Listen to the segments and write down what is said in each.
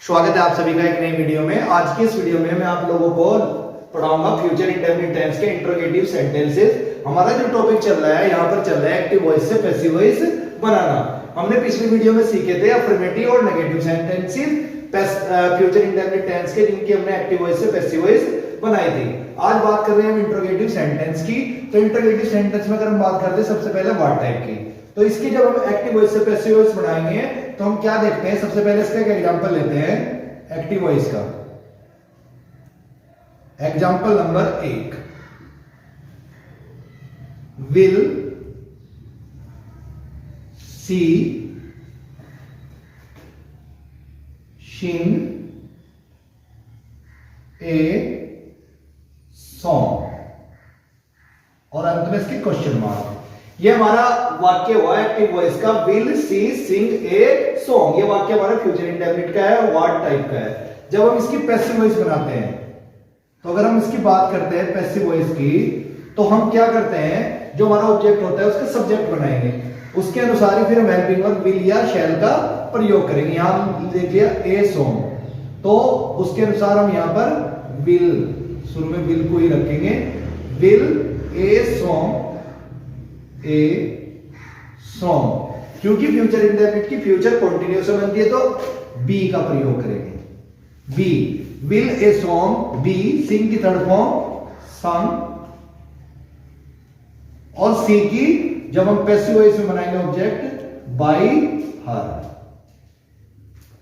स्वागत है आप सभी का एक नई वीडियो में। आज की इस वीडियो में मैं आप लोगों को पढ़ाऊंगा फ्यूचर इंडेफिनिट टेंस के इंट्रोगेटिव सेंटेंसेस। हमारा जो टॉपिक चल रहा है यहाँ पर चल रहा है एक्टिव वॉइस से पैसिव वॉइस बनाना। हमने पिछली वीडियो में सीखे थे अफर्मेटिव और negative sentences future indefinite tense के, जिनकी हमने एक्टिव वॉइस से पैसिव वॉइस बनाई थी। आज बात कर रहे हैं हम इंट्रोगेटिव सेंटेंस की। तो इंट्रोगेटिव सेंटेंस में अगर हम बात करते हैं सबसे पहले व्हाट टाइप की, तो इसकी जब हम एक्टिव वॉइस से पैसिव वॉइस बनाएंगे तो हम क्या देखते हैं, सबसे पहले इसका एक एग्जांपल लेते हैं एक्टिव वॉइस का। Example number 1, will she sing a song, और अंत में इसके क्वेश्चन मार्क। ये हमारा वाक्य हुआ एक्टिव वॉइस का, will she sing a song. ये वाक्य हमारा फ्यूचर इंडेफिनिट का है, व्हाट टाइप का है। जब हम इसकी पैसिव वॉइस बनाते हैं, तो अगर हम इसकी बात करते हैं पैसिव वॉइस की, तो हम क्या करते हैं, जो हमारा ऑब्जेक्ट होता है उसका सब्जेक्ट बनाएंगे, उसके अनुसार ही फिर हम हेल्पिंग वर्ब विल या शैल का प्रयोग करेंगे। यहां हम देख लिया ए सॉन्ग, तो उसके अनुसार हम यहां पर विल, शुरू में विल को ही रखेंगे, will a song a song. क्योंकि फ्यूचर इंडेफिनिट की फ्यूचर कंटिन्यूअस बनती है तो बी का प्रयोग करेंगे। Be will a song, be sing की थर्ड फॉर्म संग, और सी की जब हम पैसिव वॉइस में बनाएंगे ऑब्जेक्ट बाय हर,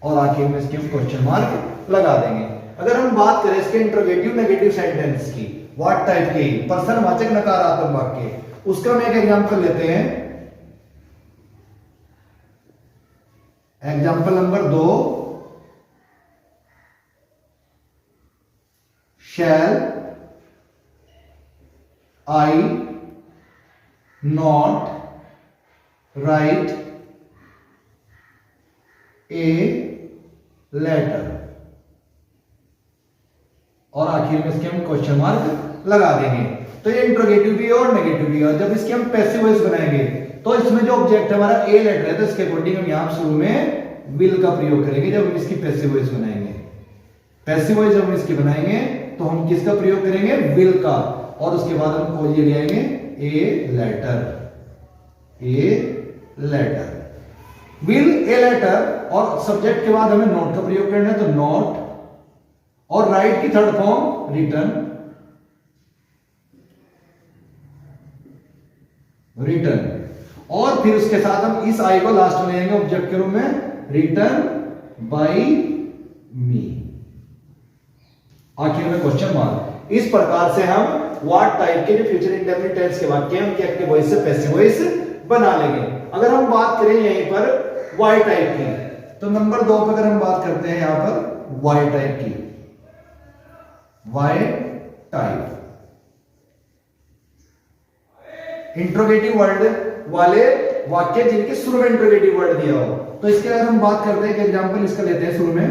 और आखिर में इसके हम क्वेश्चन मार्क लगा देंगे। अगर हम बात करें इसके इंट्रोगेटिव नेगेटिव सेंटेंस की, व्हाट टाइप के, पर्सनवाचक नकारात्मक वाक्य, उसका हम एक एग्जांपल लेते हैं। Example number 2, shall I not write a letter, और आखिर में इसके हम क्वेश्चन मार्क लगा देंगे। तो ये इंट्रोगेटिव भी है और नेगेटिव भी है। जब इसके हम पैसिव वॉइस बनाएंगे तो इसमें जो ऑब्जेक्ट हमारा ए लेटर है, तो इसके अकॉर्डिंग हम यहां शुरू में विल का प्रयोग करेंगे। जब हम इसकी पैसिव वॉइस बनाएंगे, पैसिव वॉइस जब हम इसकी बनाएंगे तो हम किसका प्रयोग करेंगे, विल का, और उसके बाद हम कॉल ये लेंगे a letter, a letter, will a letter, और सब्जेक्ट के बाद हमें नॉट का प्रयोग करना है तो नॉट, और राइट की थर्ड फॉर्म रिटर्न, रिटर्न, और फिर उसके साथ हम इस आई को लास्ट में लेंगे ऑब्जेक्ट के रूप में, रिटर्न बाय मी, आखिर में क्वेश्चन मार्क। इस प्रकार से हम व्हाट टाइप के जो फ्यूचर इंडेफिनिट टेंस के वाक्य हैं उनकी एक्टिव वॉइस से पैसिव वॉइस बना लेंगे। अगर हम बात करें यहीं पर वाई टाइप की, तो नंबर 2 पर अगर हम बात करते हैं यहां पर वाई टाइप की, वाई टाइप इंट्रोगेटिव वर्ड वाले वाक्य जिनके शुरू में इंट्रोगेटिव वर्ड दिया हो। तो इसके अगर हम बात करते हैं कि एग्जांपल इसका लेते हैं शुरू में।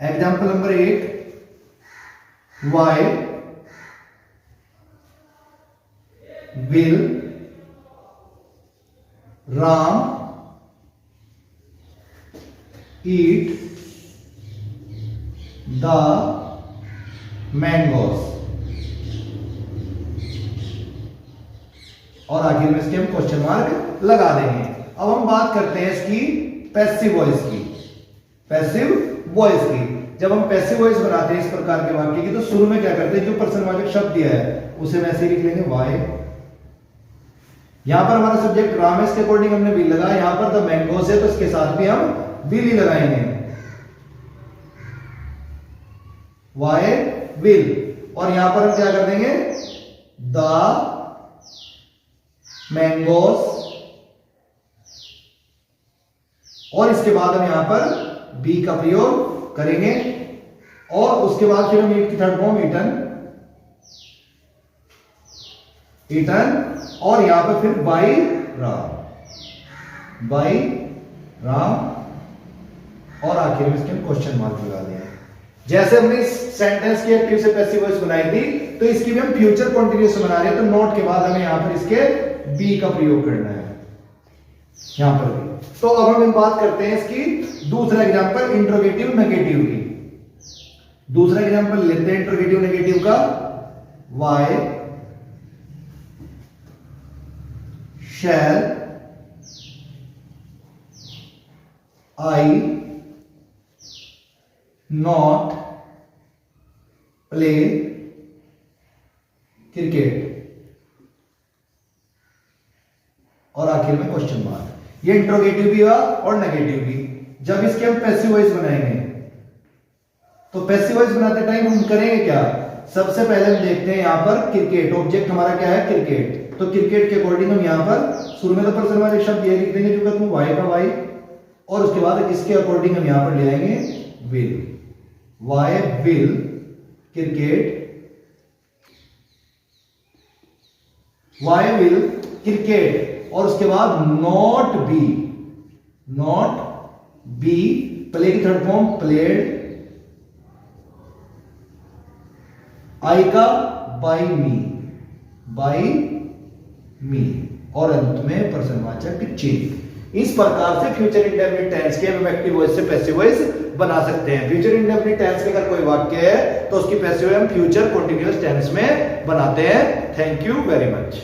Example number 1, why will Ram eat the mangoes, और आखिर में इसके हम क्वेश्चन मार्क लगा देंगे। अब हम बात करते हैं इसकी पैसिव वॉइस की, पैसिव वॉइस की। जब हम पैसिव वॉइस बनाते हैं इस प्रकार के वाक्य की, तो शुरू में क्या करते हैं, जो पर्सनवाचक शब्द दिया है उसे हम ऐसे लिख लेंगे वाई। यहां पर हमारा सब्जेक्ट राम है, इसके अकॉर्डिंग हमने विल लगाया। यहां पर द मैंगोस है तो इसके साथ भी हम विल ही लगाएंगे, वाई विल, और यहां पर हम क्या कर देंगे, द मैंगोस, और इसके बाद हम यहां पर बी का प्रयोग करेंगे, और उसके बाद फिर हम ईट की थर्ड फॉर्म ईटन, ईटन, और यहां पर फिर बाय राम, बाय राम, और आखिर में इसके हम क्वेश्चन मार्क लगा देंगे। जैसे हमने इस सेंटेंस की एक्टिव से पैसिव वॉइस बनाई थी, तो इसकी भी हम फ्यूचर कंटिन्यूअस बना रहे हैं, तो नोट के बाद हमें यहां पर इसके बी का प्रयोग करना है, यहां पर भी। तो अब हम बात करते हैं इसकी दूसरा एग्जांपल इंट्रोगेटिव नेगेटिव की, दूसरा एग्जांपल लेते हैं इंट्रोगेटिव नेगेटिव का। Why shall I not play cricket, और आखिर में क्वेश्चन मार्क। ये इंट्रोगेटिव भी हुआ और नेगेटिव भी। जब इसके हम पैसिव वॉइस बनाएंगे तो पैसिव वॉइस बनाते टाइम हम करेंगे क्या, सबसे पहले हम देखते हैं यहां पर क्रिकेट, ऑब्जेक्ट हमारा क्या है क्रिकेट, तो क्रिकेट के अकॉर्डिंग हम यहां पर शुरू में तो पर्सन वाले शब्द ये लिख देंगे जो वाई का वाई, और उसके बाद इसके अकॉर्डिंग हम यहां पर ले आएंगे will, why will cricket, why will cricket, और उसके बाद नॉट बी प्ले की थर्ड फॉर्म प्लेड, आई का बाई मी, और अंत में पर्सनवाचक चेंज। इस प्रकार से फ्यूचर इंडेफिनिट टेंस के हम एक्टिव वॉइस से पैसिव वॉइस बना सकते हैं। फ्यूचर इंडेफिनिट टेंस में अगर कोई वाक्य है तो उसकी पैसिव हम फ्यूचर कंटीन्यूअस टेंस में बनाते हैं। Thank you very much.